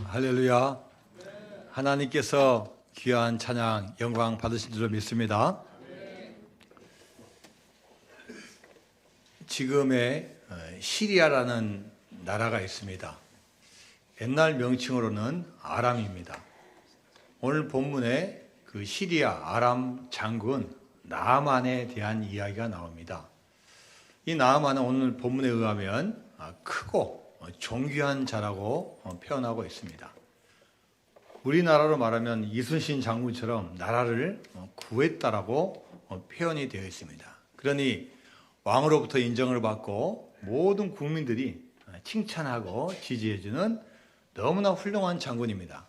할렐루야. 하나님께서 귀한 찬양, 영광 받으신 줄로 믿습니다. 지금의 시리아라는 나라가 있습니다. 옛날 명칭으로는 아람입니다. 오늘 본문에 그 시리아 아람 장군 나아만에 대한 이야기가 나옵니다. 이 나아만은 오늘 본문에 의하면 크고 존귀한 자라고 표현하고 있습니다. 우리나라로 말하면 이순신 장군처럼 나라를 구했다라고 표현이 되어 있습니다. 그러니 왕으로부터 인정을 받고 모든 국민들이 칭찬하고 지지해주는 너무나 훌륭한 장군입니다.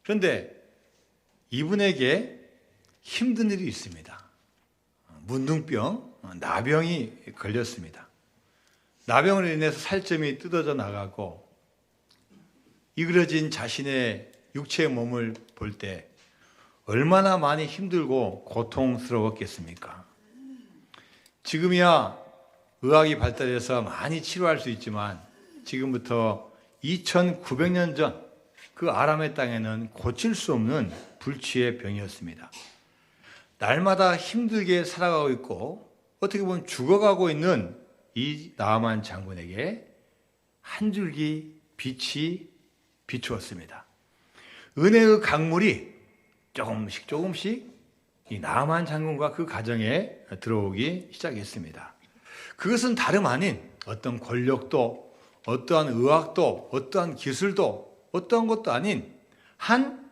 그런데 이분에게 힘든 일이 있습니다. 문둥병, 나병이 걸렸습니다. 나병으로 인해서 살점이 뜯어져 나가고 이그러진 자신의 육체의 몸을 볼 때 얼마나 많이 힘들고 고통스러웠겠습니까? 지금이야 의학이 발달해서 많이 치료할 수 있지만 지금부터 2900년 전 그 아람의 땅에는 고칠 수 없는 불치의 병이었습니다. 날마다 힘들게 살아가고 있고 어떻게 보면 죽어가고 있는 이 나아만 장군에게 한 줄기 빛이 비추었습니다. 은혜의 강물이 조금씩 이 나아만 장군과 그 가정에 들어오기 시작했습니다. 그것은 다름 아닌 어떤 권력도 어떠한 의학도 어떠한 기술도 어떠한 것도 아닌 한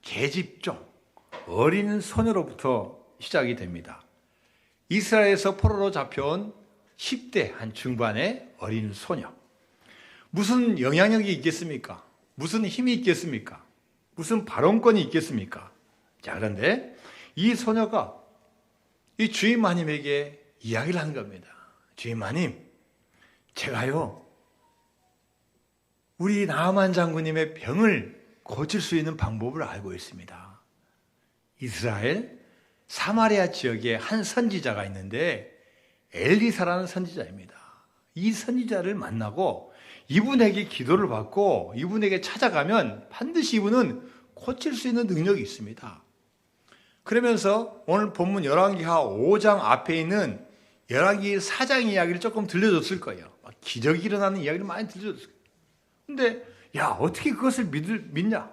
계집종 어린 소녀로부터 시작이 됩니다. 이스라엘에서 포로로 잡혀온 10대 한 중반의 어린 소녀. 무슨 영향력이 있겠습니까? 무슨 힘이 있겠습니까? 무슨 발언권이 있겠습니까? 자, 그런데 이 소녀가 이 주인 마님에게 이야기를 하는 겁니다. 주인 마님, 제가요 우리 나아만 장군님의 병을 고칠 수 있는 방법을 알고 있습니다. 이스라엘 사마리아 지역에 한 선지자가 있는데 엘리사라는 선지자입니다. 이 선지자를 만나고 이분에게 기도를 받고 이분에게 찾아가면 반드시 이분은 고칠 수 있는 능력이 있습니다. 그러면서 오늘 본문 열왕기하 5장 앞에 있는 열왕기 4장 이야기를 조금 들려줬을 거예요. 기적이 일어나는 이야기를 많이 들려줬을 거예요. 근데 야, 어떻게 그것을 믿냐?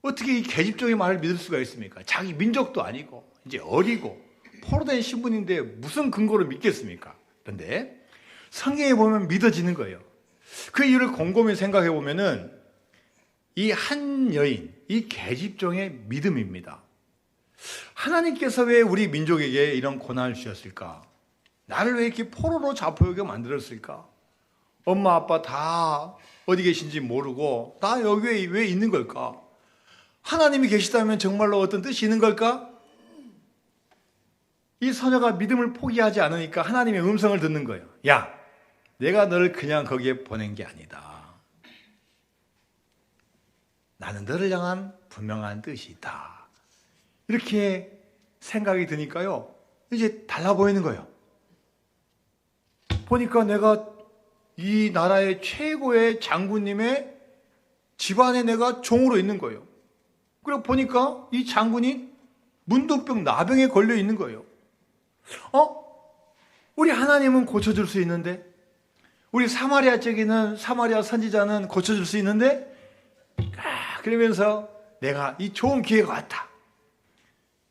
어떻게 이 계집종의 말을 믿을 수가 있습니까? 자기 민족도 아니고 이제 어리고 포로된 신분인데 무슨 근거로 믿겠습니까? 그런데 성경에 보면 믿어지는 거예요. 그 이유를 곰곰이 생각해 보면은 이 한 여인, 이 계집종의 믿음입니다. 하나님께서 왜 우리 민족에게 이런 고난을 주셨을까? 나를 왜 이렇게 포로로 잡혀오게 만들었을까? 엄마 아빠 다 어디 계신지 모르고 다 여기 왜 있는 걸까? 하나님이 계시다면 정말로 어떤 뜻이 있는 걸까? 이 소녀가 믿음을 포기하지 않으니까 하나님의 음성을 듣는 거예요. 야, 내가 너를 그냥 거기에 보낸 게 아니다. 나는 너를 향한 분명한 뜻이 있다. 이렇게 생각이 드니까요, 이제 달라 보이는 거예요. 보니까 내가 이 나라의 최고의 장군님의 집안에 내가 종으로 있는 거예요. 그리고 보니까 이 장군이 문둥병 나병에 걸려 있는 거예요. 우리 하나님은 고쳐줄 수 있는데, 우리 사마리아 쪽에는 사마리아 선지자는 고쳐줄 수 있는데, 그러면서 내가 이 좋은 기회가 왔다.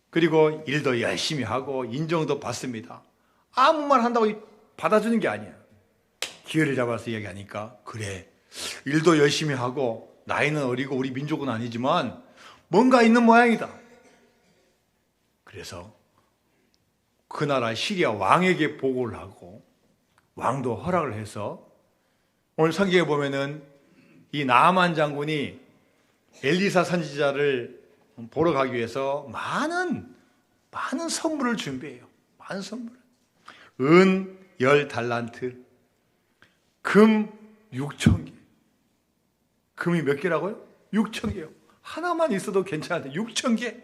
그리고 일도 열심히 하고 인정도 받습니다. 아무 말 한다고 받아주는 게 아니야. 기회를 잡아서 이야기하니까 그래, 일도 열심히 하고 나이는 어리고 우리 민족은 아니지만 뭔가 있는 모양이다. 그래서 그 나라 시리아 왕에게 보고를 하고 왕도 허락을 해서 오늘 성경에 보면은 이 나아만 장군이 엘리사 선지자를 보러 가기 위해서 많은 선물을 준비해요. 많은 선물. 은 10달란트, 금 6,000개. 금이 몇 개라고요? 6,000개요. 하나만 있어도 괜찮은데 6,000개.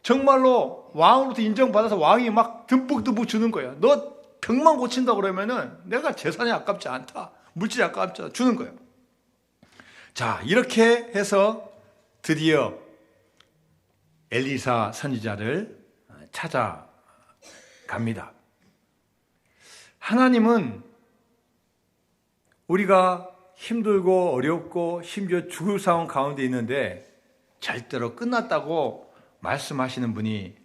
정말로 왕으로부터 인정받아서 왕이 막 듬뿍듬뿍 주는 거예요. 너 병만 고친다 그러면은 내가 재산이 아깝지 않다. 물질이 아깝지 않다. 주는 거예요. 자, 이렇게 해서 드디어 엘리사 선지자를 찾아갑니다. 하나님은 우리가 힘들고 어렵고 심지어 죽을 상황 가운데 있는데 절대로 끝났다고 말씀하시는 분이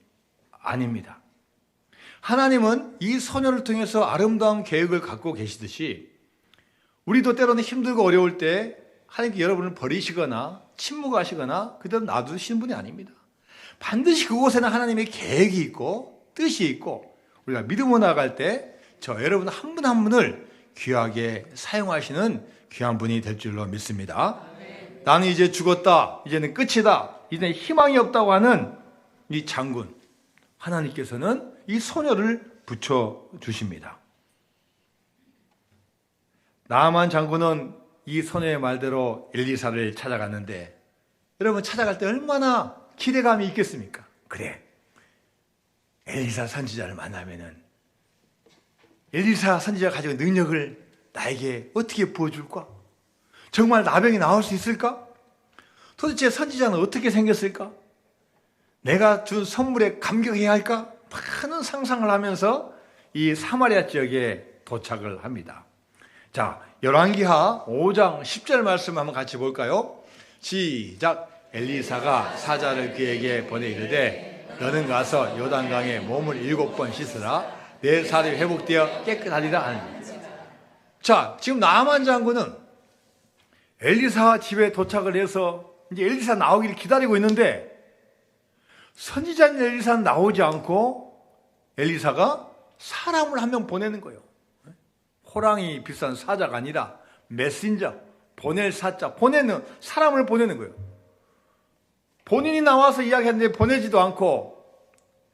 아닙니다. 하나님은 이 소녀를 통해서 아름다운 계획을 갖고 계시듯이 우리도 때로는 힘들고 어려울 때 하나님께 여러분을 버리시거나 침묵하시거나 그대로 놔두시는 분이 아닙니다. 반드시 그곳에는 하나님의 계획이 있고 뜻이 있고 우리가 믿음으로 나아갈 때 저 여러분 한 분 한 분을 귀하게 사용하시는 귀한 분이 될 줄로 믿습니다. 나는 이제 죽었다. 이제는 끝이다. 이제는 희망이 없다고 하는 이 장군 하나님께서는 이 소녀를 붙여주십니다. 나아만 장군은 이 소녀의 말대로 엘리사를 찾아갔는데 여러분 찾아갈 때 얼마나 기대감이 있겠습니까? 그래, 엘리사 선지자를 만나면은 엘리사 선지자가 가지고 능력을 나에게 어떻게 부어줄까? 정말 나병이 나올 수 있을까? 도대체 선지자는 어떻게 생겼을까? 내가 준 선물에 감격해야 할까? 많은 상상을 하면서 이 사마리아 지역에 도착을 합니다. 자, 열왕기하 5장 10절 말씀 한번 같이 볼까요? 시작. 엘리사가 사자를 그에게 보내 이르되 너는 가서 요단강에 몸을 7번 씻으라. 내 살이 회복되어 깨끗하리라 하니. 자, 지금 나아만 장군은 엘리사 집에 도착을 해서 이제 엘리사 나오기를 기다리고 있는데 선지자인 엘리사는 나오지 않고 엘리사가 사람을 한 명 보내는 거예요. 호랑이 비싼 사자가 아니라 메신저, 보낼 사자, 보내는 사람을 보내는 거예요. 본인이 나와서 이야기하는데 보내지도 않고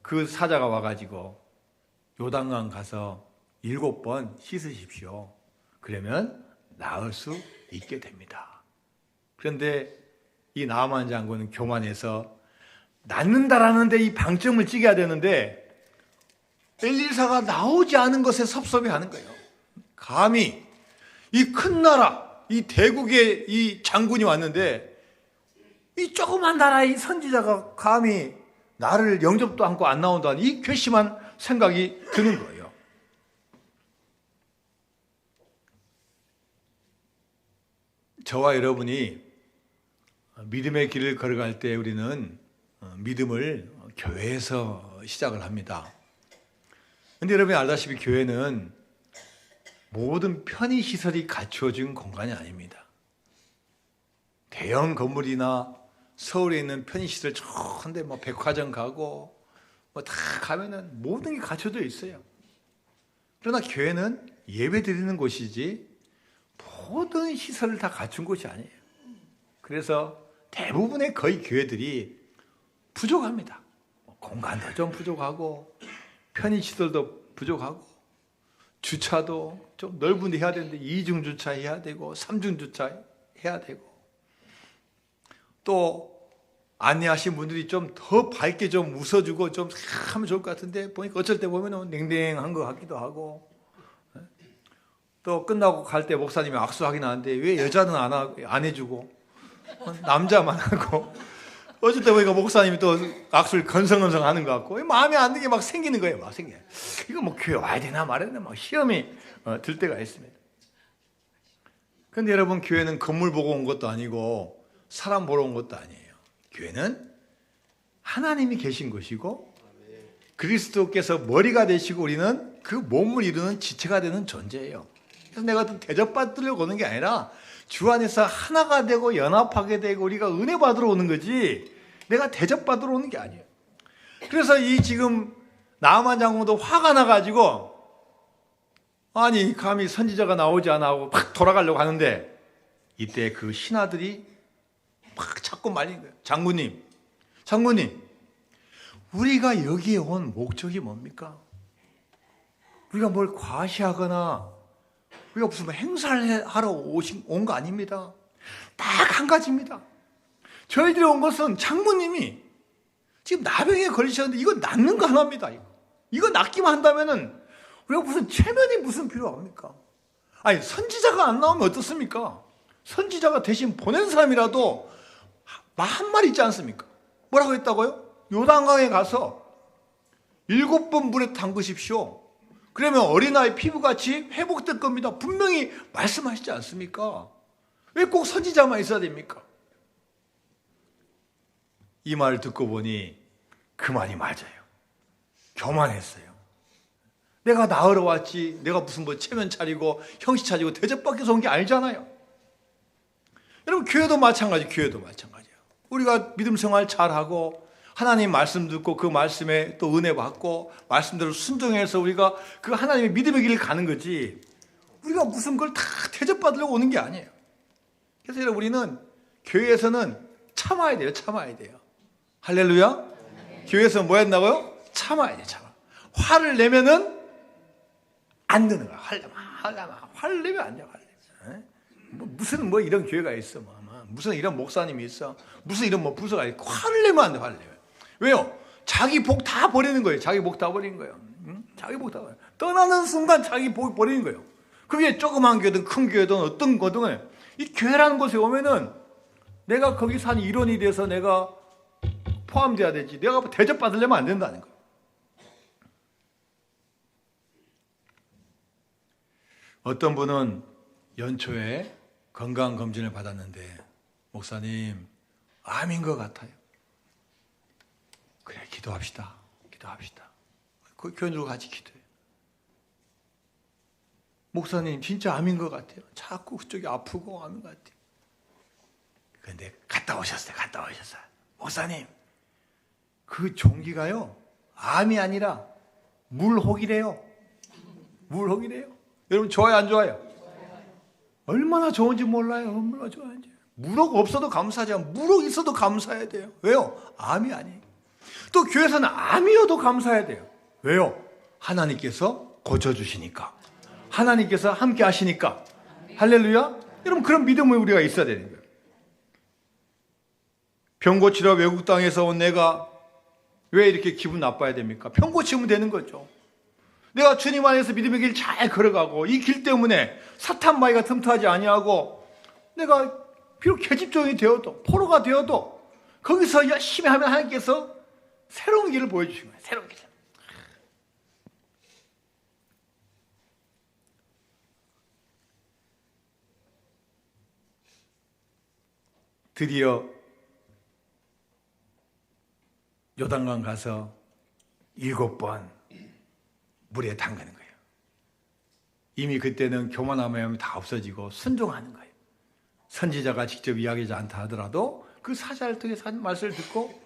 그 사자가 와가지고 요단강 가서 7번 씻으십시오. 그러면 나을 수 있게 됩니다. 그런데 이 나아만 장군은 교만해서 낫는다라는데 이 방점을 찍어야 되는데 엘리사가 나오지 않은 것에 섭섭해하는 거예요. 감히 이 큰 나라, 이 대국의 이 장군이 왔는데 이 조그만 나라의 선지자가 감히 나를 영접도 않고 안 나온다는 이 괘씸한 생각이 드는 거예요. 저와 여러분이 믿음의 길을 걸어갈 때 우리는 믿음을 교회에서 시작을 합니다. 그런데 여러분이 알다시피 교회는 모든 편의시설이 갖추어진 공간이 아닙니다. 대형 건물이나 서울에 있는 편의시설 좋은데 뭐 백화점 가고 뭐 다 가면은 모든 게 갖춰져 있어요. 그러나 교회는 예배 드리는 곳이지 모든 시설을 다 갖춘 곳이 아니에요. 그래서 대부분의 거의 교회들이 부족합니다. 공간도 좀 부족하고 편의시설도 부족하고 주차도 좀 넓은 데 해야 되는데 2중 주차해야 되고 3중 주차해야 되고 또 안내하신 분들이 좀 더 밝게 좀 웃어주고 좀 하면 좋을 것 같은데 보니까 어쩔 때 보면 냉랭한 것 같기도 하고 또 끝나고 갈 때 목사님이 악수하긴 하는데 왜 여자는 안 해주고 남자만 하고 어쩔 때 보니까 목사님이 또 악수를 건성건성 하는 것 같고 마음에 안 드는 게 막 생기는 거예요. 막 생겨요. 이거 뭐 교회 와야 되나 말아야 되나 막 시험이 들 때가 있습니다. 그런데 여러분 교회는 건물 보고 온 것도 아니고 사람 보러 온 것도 아니에요. 교회는 하나님이 계신 것이고 그리스도께서 머리가 되시고 우리는 그 몸을 이루는 지체가 되는 존재예요. 그래서 내가 대접받으려고 오는 게 아니라 주 안에서 하나가 되고 연합하게 되고 우리가 은혜 받으러 오는 거지 내가 대접받으러 오는 게 아니에요. 그래서 이 지금 나아만 장군도 화가 나가지고 아니 감히 선지자가 나오지 않아 하고 팍 돌아가려고 하는데 이때 그 신하들이 막 자꾸 말리는 거예요. 장군님 우리가 여기에 온 목적이 뭡니까? 우리가 뭘 과시하거나 우리가 무슨 행사를 하러 온 거 아닙니다. 딱 한 가지입니다. 저희들이 온 것은 장모님이 지금 나병에 걸리셨는데 이거 낫는 거 하나입니다. 이거 낫기만 한다면은 우리가 무슨 체면이 무슨 필요합니까? 아니 선지자가 안 나오면 어떻습니까? 선지자가 대신 보낸 사람이라도 한 말이 있지 않습니까? 뭐라고 했다고요? 요단강에 가서 7번 물에 담그십시오. 그러면 어린아이 피부같이 회복될 겁니다. 분명히 말씀하시지 않습니까? 왜 꼭 선지자만 있어야 됩니까? 이 말을 듣고 보니 그 말이 맞아요. 교만했어요. 내가 나으러 왔지, 내가 무슨 뭐 체면 차리고 형식 차리고 대접받기 온 게 아니잖아요. 여러분, 교회도 마찬가지, 교회도 마찬가지예요. 우리가 믿음 생활 잘하고 하나님 말씀 듣고 그 말씀에 또 은혜 받고 말씀대로 순종해서 우리가 그 하나님의 믿음의 길을 가는 거지, 우리가 무슨 걸 다 대접받으려고 오는 게 아니에요. 그래서 여러분, 우리는 교회에서는 참아야 돼요. 참아야 돼요. 할렐루야. 교회에서 뭐 했나고요? 참아야 돼요. 참아. 화를 내면은 안 되는 거야. 화를 내면 안 돼. 무슨 뭐 이런 교회가 있어. 무슨 이런 목사님이 있어. 무슨 이런 뭐 부서가 있고. 화를 내면 안 돼. 화를 내면. 왜요? 자기 복 다 버리는 거예요. 자기 복 다 버리는 거예요. 자기 복 다 버리는 거예요. 떠나는 순간 자기 복 버리는 거예요. 그게 조그만 교회든 큰 교회든 어떤 거든 이 교회라는 곳에 오면은 내가 거기 산 일원이 돼서 내가 포함돼야 되지. 내가 대접받으려면 안 된다는 거예요. 어떤 분은 연초에 건강검진을 받았는데, 목사님, 암인 것 같아요. 그래, 기도합시다. 기도합시다. 그 교인들과 같이 기도해요. 목사님, 진짜 암인 것 같아요. 자꾸 그쪽이 아프고 암인 것 같아요. 그런데 갔다 오셨어요. 갔다 오셨어요. 목사님, 그 종기가요, 암이 아니라 물혹이래요. 물혹이래요. 여러분, 좋아요, 안 좋아요? 얼마나 좋은지 몰라요. 얼마나 좋아하는지. 물혹 없어도 감사하지 않아요. 물혹 있어도 감사해야 돼요. 왜요? 암이 아니에요. 또 교회에서는 암이어도 감사해야 돼요. 왜요? 하나님께서 고쳐주시니까. 하나님께서 함께 하시니까. 할렐루야. 여러분, 그런 믿음이 우리가 있어야 되는 거예요. 병 고치러 외국 땅에서 온 내가 왜 이렇게 기분 나빠야 됩니까? 병 고치면 되는 거죠. 내가 주님 안에서 믿음의 길 잘 걸어가고 이 길 때문에 사탄 마귀가 틈타지 아니하고 내가 비록 계집종이 되어도 포로가 되어도 거기서 열심히 하면 하나님께서 새로운 길을 보여주신 거예요. 새로운 길. 드디어 요단강 가서 7번 물에 담그는 거예요. 이미 그때는 교만함이 다 없어지고 순종하는 거예요. 선지자가 직접 이야기하지 않다 하더라도 그 사자를 통해서 한 말씀을 듣고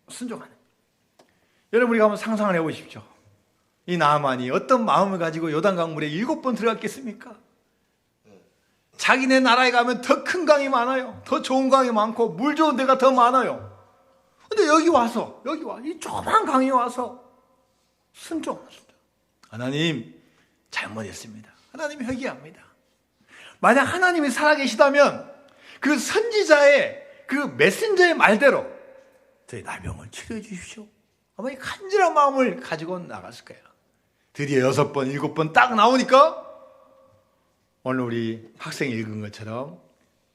순종하는 거예요. 여러분, 우리가 한번 상상을 해보십시오. 이 나아만이 어떤 마음을 가지고 요단강 물에 7번 들어갔겠습니까? 자기네 나라에 가면 더 큰 강이 많아요. 더 좋은 강이 많고 물 좋은 데가 더 많아요. 근데 여기 이 조그만 강에 와서 순종합니다. 하나님, 잘못했습니다. 하나님 회개합니다. 만약 하나님이 살아계시다면 그 선지자의 그 메신저의 말대로 저희 나병을 치료해 주십시오. 아마 이 간절한 마음을 가지고 나갔을 거예요. 드디어 6번, 7번 딱 나오니까 오늘 우리 학생이 읽은 것처럼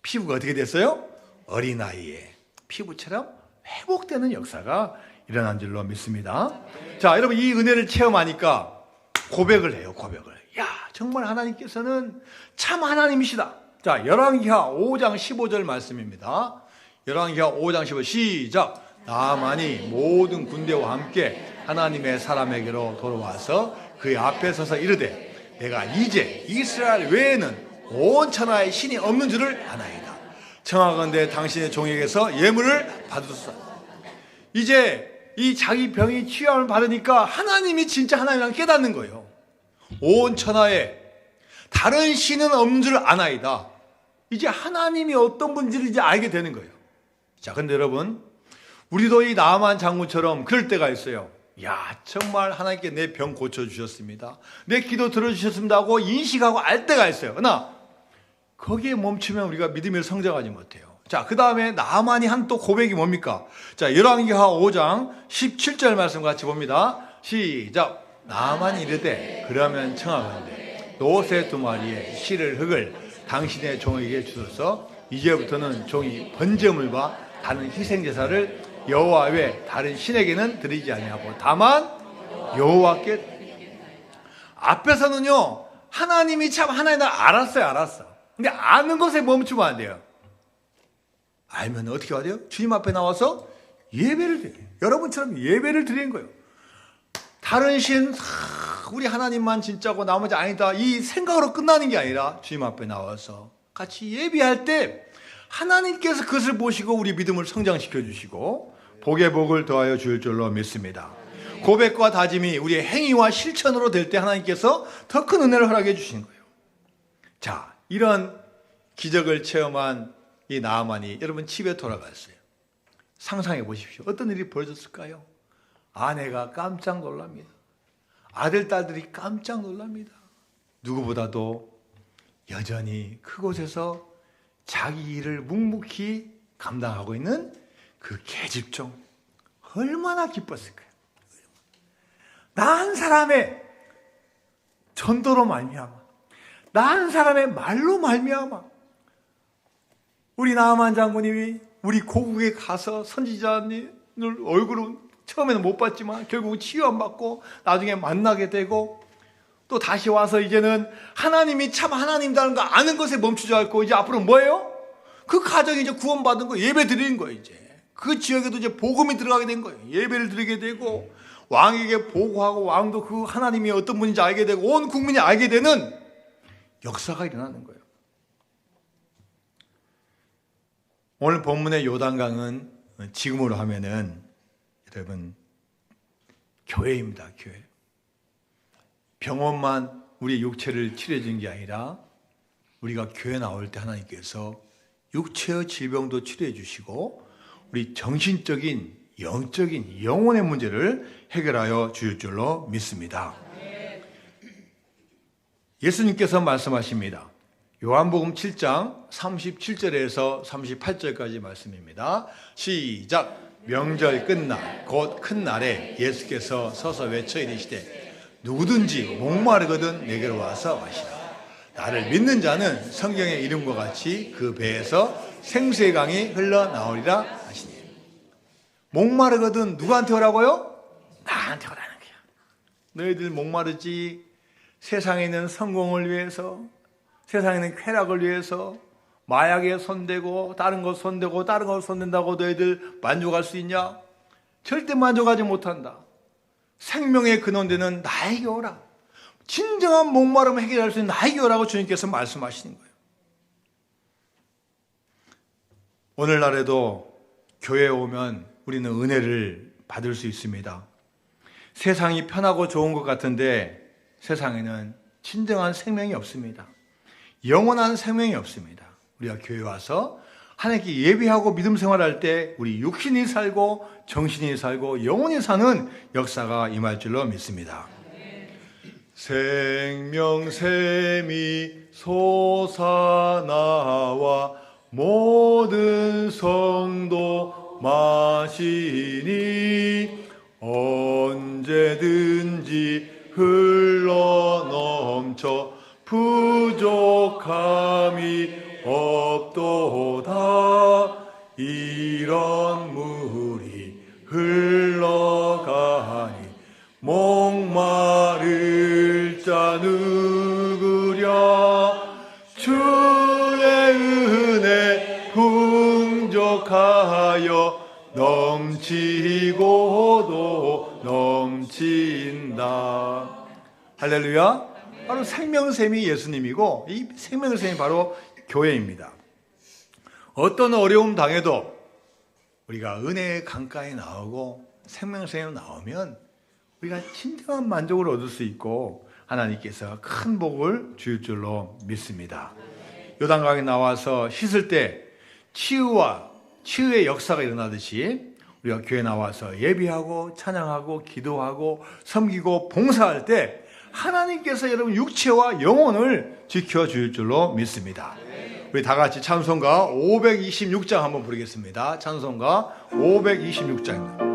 피부가 어떻게 됐어요? 어린아이의 피부처럼 회복되는 역사가 일어난 줄로 믿습니다. 자, 여러분, 이 은혜를 체험하니까 고백을 해요. 고백을. 야, 정말 하나님께서는 참 하나님이시다. 자, 열왕기하 5장 15절 말씀입니다. 열왕기하 5장 15절 시작. 나만이 모든 군대와 함께 하나님의 사람에게로 돌아와서 그의 앞에 서서 이르되 내가 이제 이스라엘 외에는 온 천하에 신이 없는 줄을 아나이다. 청하건대 당신의 종에게서 예물을 받으소서. 이제 이 자기 병이 치유함을 받으니까 하나님이 진짜 하나님이라는 깨닫는 거예요. 온 천하에 다른 신은 없는 줄 아나이다. 이제 하나님이 어떤 분인지를 이제 알게 되는 거예요. 자, 근데 여러분, 우리도 이 나아만 장군처럼 그럴 때가 있어요. 야, 정말 하나님께 내 병 고쳐주셨습니다. 내 기도 들어주셨습니다 하고 인식하고 알 때가 있어요. 그러나 거기에 멈추면 우리가 믿음을 성장하지 못해요. 자, 그 다음에 나아만이 한 또 고백이 뭡니까? 자, 열왕기하 5장 17절 말씀 같이 봅니다. 시작. 나아만이 이르되 그러면 청하건대 노새 2마리에 실을 흙을 당신의 종에게 주소서. 이제부터는 종이 번제물과 다른 희생제사를 여호와 외 다른 신에게는 드리지 아니하고 다만 여호와께. 앞에서는요 하나님이 참 하나님이다 알았어. 근데 아는 것에 멈추면 안 돼요. 알면 어떻게 해야 돼요? 주님 앞에 나와서 예배를 드려요. 여러분처럼 예배를 드리는 거예요. 다른 신, 우리 하나님만 진짜고 나머지 아니다, 이 생각으로 끝나는 게 아니라 주님 앞에 나와서 같이 예배할 때 하나님께서 그것을 보시고 우리 믿음을 성장시켜 주시고 복의 복을 더하여 주실 줄로 믿습니다. 고백과 다짐이 우리의 행위와 실천으로 될 때 하나님께서 더 큰 은혜를 허락해 주시는 거예요. 자, 이런 기적을 체험한 이 나아만이 여러분 집에 돌아갔어요. 상상해 보십시오. 어떤 일이 벌어졌을까요? 아내가 깜짝 놀랍니다. 아들, 딸들이 깜짝 놀랍니다. 누구보다도 여전히 그곳에서 자기 일을 묵묵히 감당하고 있는 그 계집종, 얼마나 기뻤을까요? 나 한 사람의 전도로 말미암아, 나 한 사람의 말로 말미암아 우리 나아만 장군님이 우리 고국에 가서 선지자님을 얼굴은 처음에는 못 봤지만 결국 치유 안 받고 나중에 만나게 되고 또 다시 와서 이제는 하나님이 참 하나님이라는 거 아는 것에 멈추지 않고 이제 앞으로 뭐예요? 그 가정이 이제 구원받은 거, 예배 드리는 거예요. 이제 그 지역에도 이제 복음이 들어가게 된 거예요. 예배를 드리게 되고 왕에게 보고하고 왕도 그 하나님이 어떤 분인지 알게 되고 온 국민이 알게 되는 역사가 일어나는 거예요. 오늘 본문의 요단강은 지금으로 하면은 여러분 교회입니다. 교회. 병원만 우리 육체를 치료해 준 게 아니라 우리가 교회 나올 때 하나님께서 육체의 질병도 치료해 주시고 우리 정신적인, 영적인, 영혼의 문제를 해결하여 주실 줄로 믿습니다. 예수님께서 말씀하십니다. 요한복음 7장 37절에서 38절까지 말씀입니다. 시작. 명절 끝날 곧 큰 날에 예수께서 서서 외쳐 이르시되 누구든지 목마르거든 내게로 와서 마시라. 나를 믿는 자는 성경의 이름과 같이 그 배에서 생수의 강이 흘러나오리라 하시니. 목마르거든 누구한테 오라고요? 나한테 오라는 거야. 너희들 목마르지? 세상에 있는 성공을 위해서, 세상에 있는 쾌락을 위해서 마약에 손대고 다른 것 손대고 다른 것 손댄다고 너희들 만족할 수 있냐? 절대 만족하지 못한다. 생명의 근원되는 나에게 오라. 진정한 목마름을 해결할 수 있는 나에게 오라고 주님께서 말씀하시는 거예요. 오늘날에도 교회에 오면 우리는 은혜를 받을 수 있습니다. 세상이 편하고 좋은 것 같은데 세상에는 진정한 생명이 없습니다. 영원한 생명이 없습니다. 우리가 교회 와서 하나님께 예배하고 믿음 생활할 때 우리 육신이 살고 정신이 살고 영혼이 사는 역사가 임할 줄로 믿습니다. 생명샘이 솟아나와 모든 성도 마시니 언제든지 흘러넘쳐 부족함이 없도다. 이런 물이 흘러가니 목마를 자 누구랴. 주의 은혜 풍족하여 넘치고도 넘친다. 할렐루야. 바로 생명샘이 예수님이고 이 생명샘이 바로 교회입니다. 어떤 어려움 당해도 우리가 은혜의 강가에 나오고 생명샘에 나오면 우리가 진정한 만족을 얻을 수 있고 하나님께서 큰 복을 주실 줄로 믿습니다. 요단강에 나와서 씻을 때 치유의 역사가 일어나듯이 우리가 교회 나와서 예배하고 찬양하고 기도하고 섬기고 봉사할 때 하나님께서 여러분 육체와 영혼을 지켜주실 줄로 믿습니다. 우리 다 같이 찬송가 526장 한번 부르겠습니다. 찬송가 526장입니다.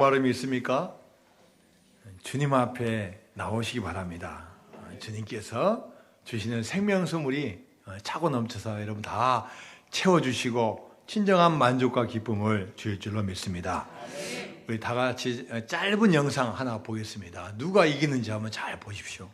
발음이 있습니까? 주님 앞에 나오시기 바랍니다. 주님께서 주시는 생명 선물이 차고 넘쳐서 여러분 다 채워주시고 진정한 만족과 기쁨을 주실 줄로 믿습니다. 우리 다 같이 짧은 영상 하나 보겠습니다. 누가 이기는지 한번 잘 보십시오.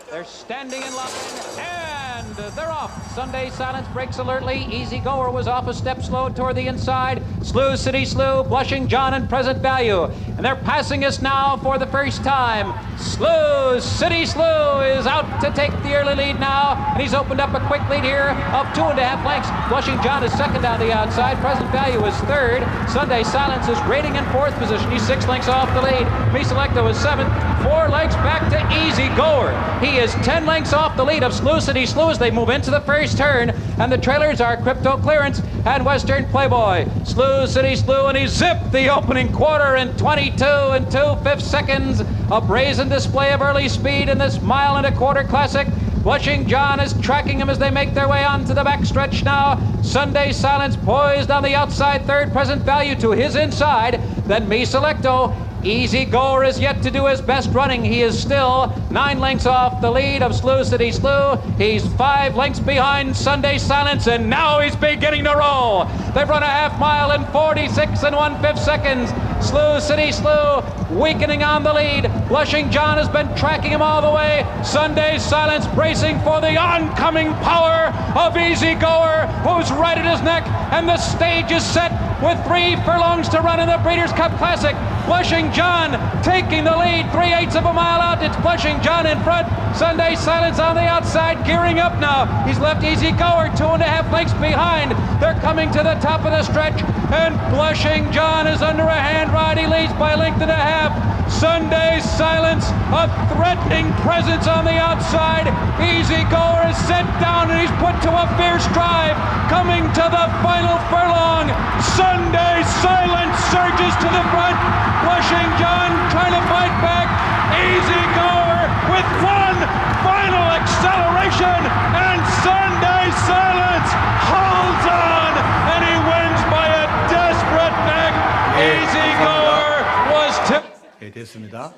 They're standing in line, and they're off. Sunday Silence breaks alertly. Easy Goer was off a step slow toward the inside. Slew City Slew, Blushing John, and Present Value. And they're passing us now for the first time. Slew City Slew is out to take the early lead now, and he's opened up a quick lead here of 2.5 lengths. Blushing John is second down the outside. Present Value is third. Sunday Silence is rating in fourth position. He's 6 lengths off the lead. Me Selecto is seventh. 4 lengths back to Easy Goer. He is 10 lengths off the lead of Slew City Slew as they move into the first turn, and the trailers are Crypto Clearance and Western Playboy. Slew City Slew, and he zipped the opening quarter in 22 2/5 seconds. A brazen display of early speed in this 1.25 mile classic. Blushing John is tracking him as they make their way onto the backstretch now. Sunday Silence poised on the outside third. Present Value to his inside. Then Me Selecto. Easy Goer is yet to do his best running. He is still 9 lengths off the lead of Slew City Slew. He's 5 lengths behind Sunday Silence, and now he's beginning to roll. They've run a half mile in 46 1/5 seconds. Slew City Slew weakening on the lead. Blushing John has been tracking him all the way. Sunday Silence bracing for the oncoming power of Easy Goer, who's right at his neck, and the stage is set with 3 furlongs to run in the Breeders' Cup Classic. Blushing John taking the lead, 3/8 of a mile out. It's Blushing John in front. Sunday Silence on the outside, gearing up now. He's left Easy Goer 2.5 lengths behind. They're coming to the top of the stretch, and Blushing John is under a hand ride. He leads by a length and a half. Sunday Silence, a threatening presence on the outside. Easy Goer is set down, and he's put to a fierce drive. Coming to the final furlong, Sunday Silence surges to the front. Blushing John trying to fight back. Easy Goer with one final acceleration, and Sunday Silence holds on, and he wins by a desperate neck. Easy Goer was tipped. 네, 됐습니다.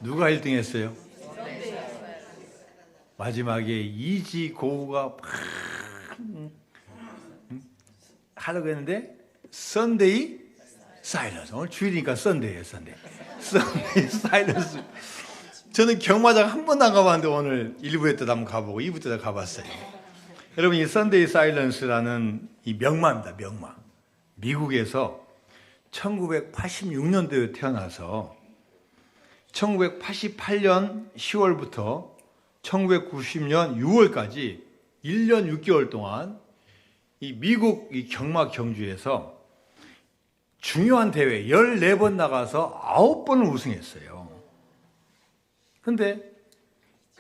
누가 1등 했어요? 마지막에 이지 고우가 하려고 했는데 썬데이 사이런스. 오늘 주일이니까 썬데이예요. 썬데이 사이런스. 저는 경마장 한 번도 안 가봤는데 오늘 1부에 때도 한번 가보고 2부 때도 가봤어요. 여러분, 이 썬데이 사이런스라는 이 명마입니다. 명마. 미국에서 1986년도에 태어나서 1988년 10월부터 1990년 6월까지 1년 6개월 동안 이 미국 이 경마 경주에서 중요한 대회 14번 나가서 9번을 우승했어요. 그런데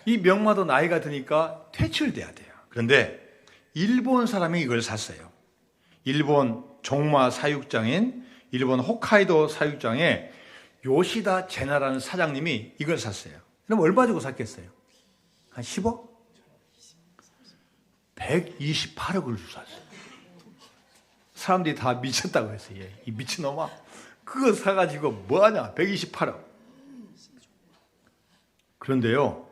이 명마도 나이가 드니까 퇴출돼야 돼요. 그런데 일본 사람이 이걸 샀어요. 일본 종마 사육장인 일본 홋카이도 사육장에 요시다 제나라는 사장님이 이걸 샀어요. 그럼 얼마 주고 샀겠어요? 한 10억? 128억을 주고 샀어요. 사람들이 다 미쳤다고 했어요. 이 미친놈아, 그거 사가지고 뭐하냐? 128억. 그런데요,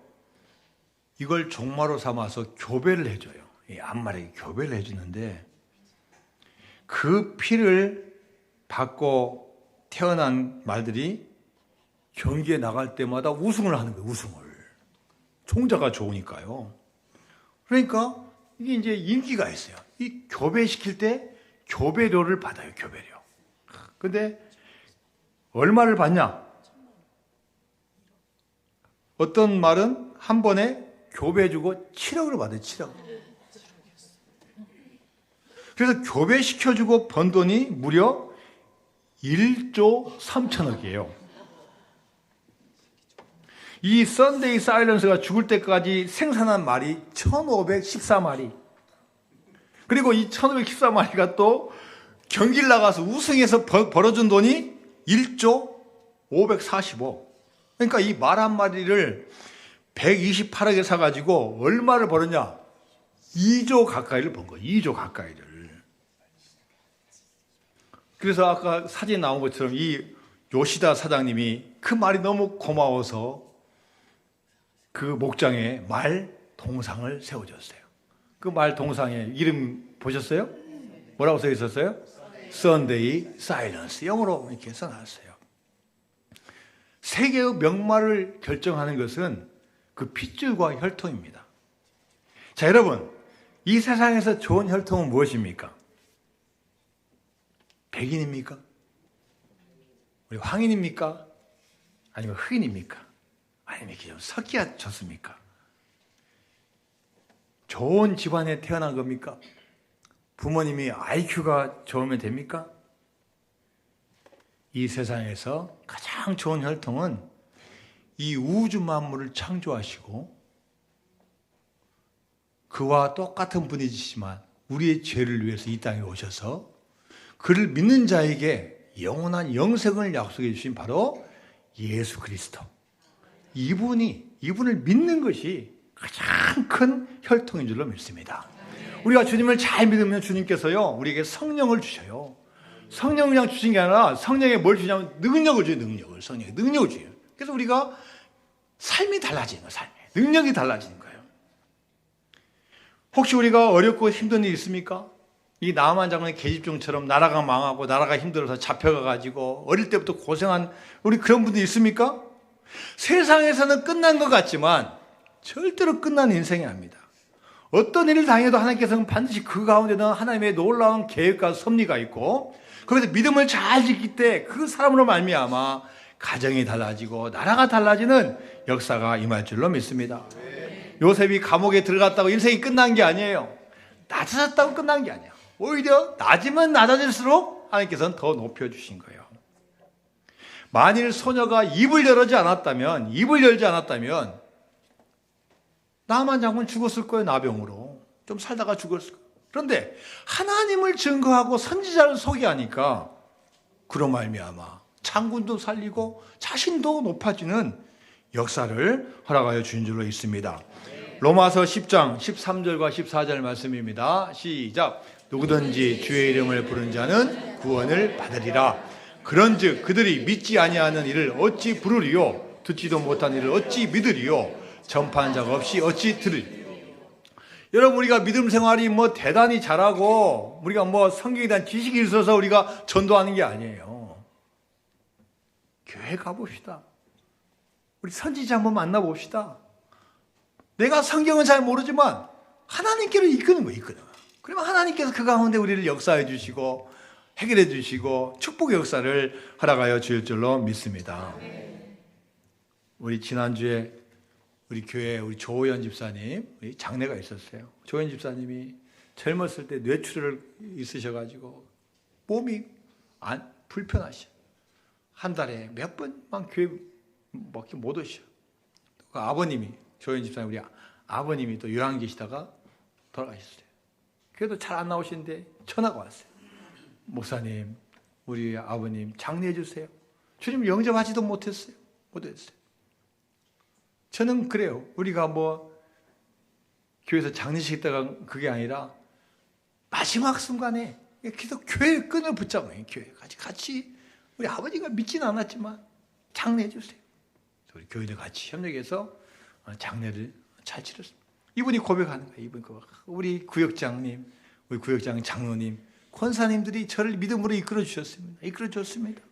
이걸 종마로 삼아서 교배를 해줘요. 앞말에 교배를 해주는데 그 피를 받고 태어난 말들이 경기에 나갈 때마다 우승을 하는 거예요. 우승을. 종자가 좋으니까요. 그러니까 이게 이제 인기가 있어요. 이 교배시킬 때 교배료를 받아요. 교배료. 근데 얼마를 받냐? 어떤 말은 한 번에 교배주고 7억을 받아요. 7억. 그래서 교배시켜주고 번 돈이 무려 1조 3천억이에요. 이 썬데이 사일런스가 죽을 때까지 생산한 말이 1514마리. 그리고 이 1514마리가 또 경기를 나가서 우승해서 벌어준 돈이 1조 545. 그러니까 이 말 한 마리를 128억에 사가지고 얼마를 벌었냐? 2조 가까이를 번 거예요. 2조 가까이를. 그래서 아까 사진 나온 것처럼 이 요시다 사장님이 그 말이 너무 고마워서 그 목장에 말 동상을 세워줬어요. 그 말 동상에 이름 보셨어요? 뭐라고 써 있었어요? Sunday Silence. 영어로 이렇게 써놨어요. 세계의 명말을 결정하는 것은 그 핏줄과 혈통입니다. 자, 여러분, 이 세상에서 좋은 혈통은 무엇입니까? 백인입니까? 우리 황인입니까? 아니면 흑인입니까? 아니면 이렇게 좀 섞여야 좋습니까? 좋은 집안에 태어난 겁니까? 부모님이 IQ가 좋으면 됩니까? 이 세상에서 가장 좋은 혈통은 이 우주 만물을 창조하시고 그와 똑같은 분이시지만 우리의 죄를 위해서 이 땅에 오셔서 그를 믿는 자에게 영원한 영생을 약속해 주신 바로 예수 그리스도. 이분을 믿는 것이 가장 큰 혈통인 줄로 믿습니다. 우리가 주님을 잘 믿으면 주님께서요, 우리에게 성령을 주셔요. 성령을 그냥 주신 게 아니라 성령에 뭘 주냐면 능력을 줘요, 능력을. 성령에 능력을 줘요. 그래서 우리가 삶이 달라지는 거예요, 삶이. 능력이 달라지는 거예요. 혹시 우리가 어렵고 힘든 일 있습니까? 이 나만 장군의 계집종처럼 나라가 망하고 나라가 힘들어서 잡혀가가지고 어릴 때부터 고생한 우리 그런 분들 있습니까? 세상에서는 끝난 것 같지만 절대로 끝난 인생이 아닙니다. 어떤 일을 당해도 하나님께서는 반드시 그 가운데는 하나님의 놀라운 계획과 섭리가 있고 거기서 믿음을 잘 지킬 때 그 사람으로 말미암아 가정이 달라지고 나라가 달라지는 역사가 임할 줄로 믿습니다. 요셉이 감옥에 들어갔다고 인생이 끝난 게 아니에요. 낮아졌다고 끝난 게 아니에요. 오히려 낮으면 낮아질수록 하나님께서는 더 높여주신 거예요. 만일 소녀가 입을 열지 않았다면 나만 장군 죽었을 거예요. 나병으로 좀 살다가 죽었을 거예요. 그런데 하나님을 증거하고 선지자를 소개하니까 그런 말미암아 장군도 살리고 자신도 높아지는 역사를 허락하여 주신 줄로 있습니다. 로마서 10장 13절과 14절 말씀입니다. 시작. 누구든지 주의 이름을 부른 자는 구원을 받으리라. 그런즉 그들이 믿지 아니하는 이를 어찌 부르리요? 듣지도 못한 이를 어찌 믿으리요? 전파한 자가 없이 어찌 들으리요? 여러분, 우리가 믿음 생활이 뭐 대단히 잘하고 우리가 뭐 성경에 대한 지식이 있어서 우리가 전도하는 게 아니에요. 교회 가봅시다. 우리 선지자 한번 만나봅시다. 내가 성경은 잘 모르지만 하나님께로 이끄는 거예요. 그러면 하나님께서 그 가운데 우리를 역사해 주시고 해결해 주시고 축복의 역사를 허락하여 주실 줄로 믿습니다. 우리 지난주에 우리 교회 우리 조호연 집사님 우리 장례가 있었어요. 조호연 집사님이 젊었을 때 뇌출혈 있으셔가지고 몸이 불편하셔. 한 달에 몇 번만 교회 못 오셔. 그 아버님이 조호연 집사님 우리 아버님이 또 요양 계시다가 돌아가셨어요. 그래도 잘 안 나오시는데 전화가 왔어요. 목사님, 우리 아버님 장례해 주세요. 주님 영접하지도 못했어요. 저는 그래요. 우리가 뭐 교회에서 장례식 했다가 그게 아니라 마지막 순간에 계속 교회 끈을 붙잡아요. 교회 같이 우리 아버지가 믿지는 않았지만 장례해 주세요. 우리 교회들 같이 협력해서 장례를 잘 치렀습니다. 이분이 고백하는 거예요. 이분이 우리 구역장님, 우리 구역장 장로님, 권사님들이 저를 믿음으로 이끌어 줬습니다.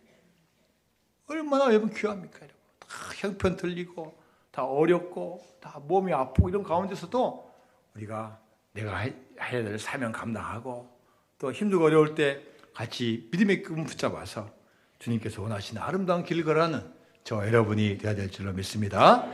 얼마나 여러분 귀합니까? 여러분. 다 형편 들리고 다 어렵고 다 몸이 아프고 이런 가운데서도 우리가 내가 해야 될 사명 감당하고 또 힘들고 어려울 때 같이 믿음의 끈 붙잡아서 주님께서 원하시는 아름다운 길을 걸어가는 저 여러분이 되어야 될 줄로 믿습니다.